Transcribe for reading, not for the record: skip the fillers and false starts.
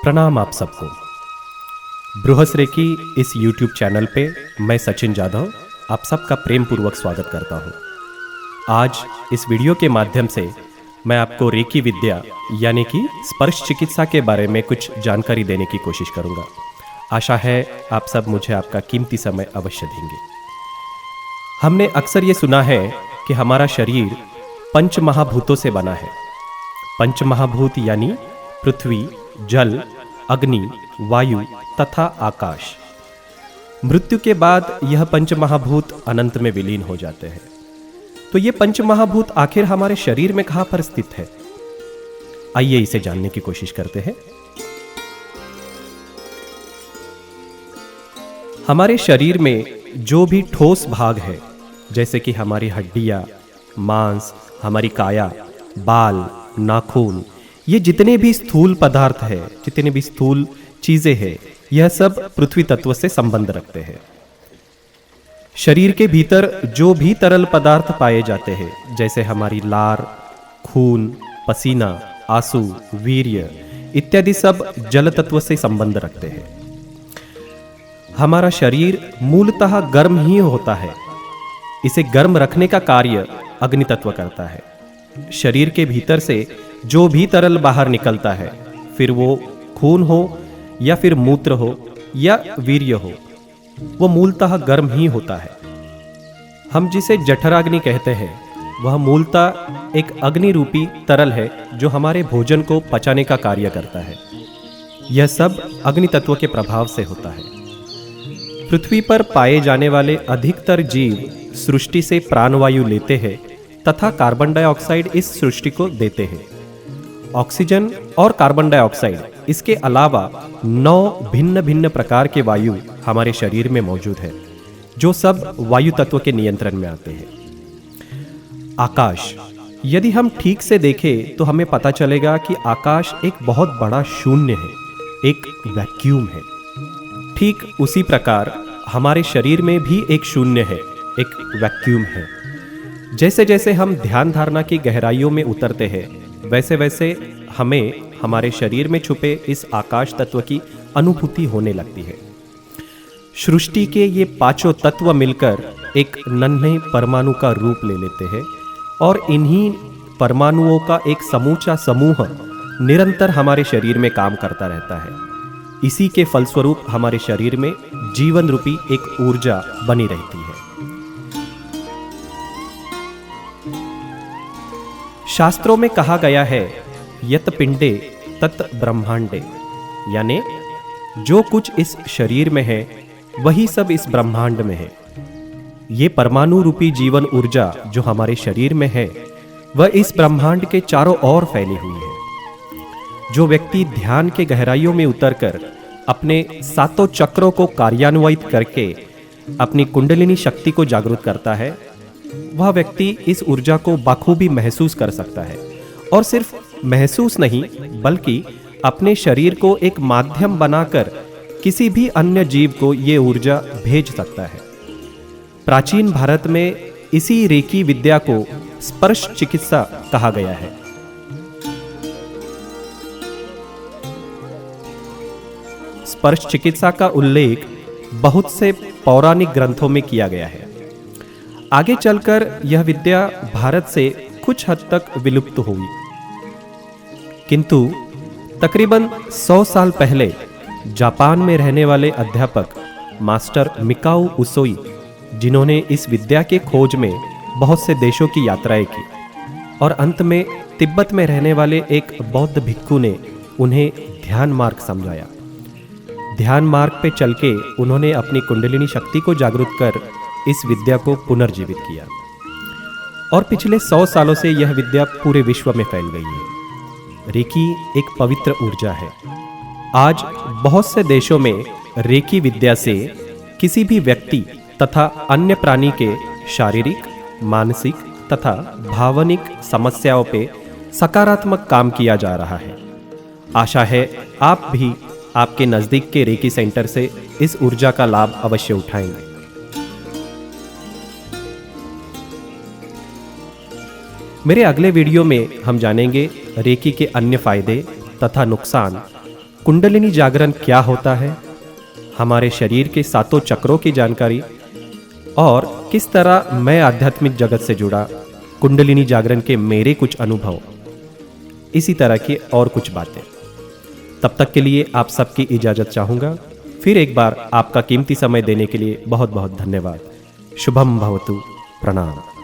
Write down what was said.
प्रणाम आप सबको। बृहस रेकी इस YouTube चैनल पे मैं सचिन जाधव आप सबका प्रेम पूर्वक स्वागत करता हूँ। आज इस वीडियो के माध्यम से मैं आपको रेकी विद्या यानी कि स्पर्श चिकित्सा के बारे में कुछ जानकारी देने की कोशिश करूँगा। आशा है आप सब मुझे आपका कीमती समय अवश्य देंगे। हमने अक्सर ये सुना है कि हमारा शरीर पंच महाभूतों से बना है। पंच महाभूत यानी पृथ्वी, जल, अग्नि, वायु तथा आकाश। मृत्यु के बाद यह पंच महाभूत अनंत में विलीन हो जाते हैं। तो ये पंच महाभूत आखिर हमारे शरीर में कहां पर स्थित है? आइए इसे जानने की कोशिश करते हैं। हमारे शरीर में जो भी ठोस भाग है, जैसे कि हमारी हड्डियां, मांस, हमारी काया, बाल, नाखून, ये जितने भी स्थूल पदार्थ है, जितने भी स्थूल चीजें हैं, यह सब पृथ्वी तत्व से संबंध रखते हैं। शरीर के भीतर जो भी तरल पदार्थ पाए जाते हैं, जैसे हमारी लार, खून, पसीना, आंसू, वीर्य इत्यादि सब जल तत्व से संबंध रखते हैं। हमारा शरीर मूलतः गर्म ही होता है। इसे गर्म रखने का कार्य अग्नि तत्व करता है। शरीर के भीतर से जो भी तरल बाहर निकलता है, फिर वो खून हो या फिर मूत्र हो या वीर्य हो, वो मूलतः गर्म ही होता है। हम जिसे जठराग्नि कहते हैं, वह मूलतः एक अग्नि रूपी तरल है जो हमारे भोजन को पचाने का कार्य करता है। यह सब अग्नि तत्व के प्रभाव से होता है। पृथ्वी पर पाए जाने वाले अधिकतर जीव सृष्टि से प्राणवायु लेते हैं तथा कार्बन डाइऑक्साइड इस सृष्टि को देते हैं। ऑक्सीजन और कार्बन डाइऑक्साइड, इसके अलावा 9 भिन्न भिन्न प्रकार के वायु हमारे शरीर में मौजूद है, जो सब वायु तत्व के नियंत्रण में आते हैं। आकाश, यदि हम ठीक से देखें तो हमें पता चलेगा कि आकाश एक बहुत बड़ा शून्य है, एक वैक्यूम है। ठीक उसी प्रकार हमारे शरीर में भी एक शून्य है, एक वैक्यूम है। जैसे जैसे हम ध्यान धारणा की गहराइयों में उतरते हैं, वैसे वैसे हमें हमारे शरीर में छुपे इस आकाश तत्व की अनुभूति होने लगती है। सृष्टि के ये पांचों तत्व मिलकर एक नन्हे परमाणु का रूप ले लेते हैं और इन्हीं परमाणुओं का एक समूचा समूह निरंतर हमारे शरीर में काम करता रहता है। इसी के फलस्वरूप हमारे शरीर में जीवन रूपी एक ऊर्जा बनी रहती है। शास्त्रों में कहा गया है, यत पिंडे तत् ब्रह्मांडे, यानी जो कुछ इस शरीर में है वही सब इस ब्रह्मांड में है। ये परमाणु रूपी जीवन ऊर्जा जो हमारे शरीर में है, वह इस ब्रह्मांड के चारों ओर फैली हुई है। जो व्यक्ति ध्यान के गहराइयों में उतरकर अपने सातों चक्रों को कार्यान्वित करके अपनी कुंडलिनी शक्ति को जागृत करता है, वह व्यक्ति इस ऊर्जा को बखूबी महसूस कर सकता है। और सिर्फ महसूस नहीं, बल्कि अपने शरीर को एक माध्यम बनाकर किसी भी अन्य जीव को ये ऊर्जा भेज सकता है। प्राचीन भारत में इसी रेकी विद्या को स्पर्श चिकित्सा कहा गया है। स्पर्श चिकित्सा का उल्लेख बहुत से पौराणिक ग्रंथों में किया गया है। आगे चलकर यह विद्या भारत से कुछ हद तक विलुप्त हुई, किंतु तकरीबन 100 साल पहले जापान में रहने वाले अध्यापक मास्टर मिकाओ उसोई, जिन्होंने इस विद्या के खोज में बहुत से देशों की यात्राएं की और अंत में तिब्बत में रहने वाले एक बौद्ध भिक्खु ने उन्हें ध्यान मार्ग समझाया। ध्यान मार्ग पे चल के उन्होंने अपनी कुंडलिनी शक्ति को जागृत कर इस विद्या को पुनर्जीवित किया और पिछले 100 सालों से यह विद्या पूरे विश्व में फैल गई है। रेकी एक पवित्र ऊर्जा है। आज बहुत से देशों में रेकी विद्या से किसी भी व्यक्ति तथा अन्य प्राणी के शारीरिक, मानसिक तथा भावनिक समस्याओं पे सकारात्मक काम किया जा रहा है। आशा है आप भी आपके नज़दीक के रेकी सेंटर से इस ऊर्जा का लाभ अवश्य उठाएंगे। मेरे अगले वीडियो में हम जानेंगे रेकी के अन्य फायदे तथा नुकसान कुंडलिनी जागरण क्या होता है, हमारे शरीर के 7 चक्रों की जानकारी और किस तरह मैं आध्यात्मिक जगत से जुड़ा, कुंडलिनी जागरण के मेरे कुछ अनुभव, इसी तरह की और कुछ बातें। तब तक के लिए आप सबकी इजाजत चाहूंगा। फिर एक बार आपका कीमती समय देने के लिए बहुत बहुत धन्यवाद। शुभम भवतु। प्रणाम।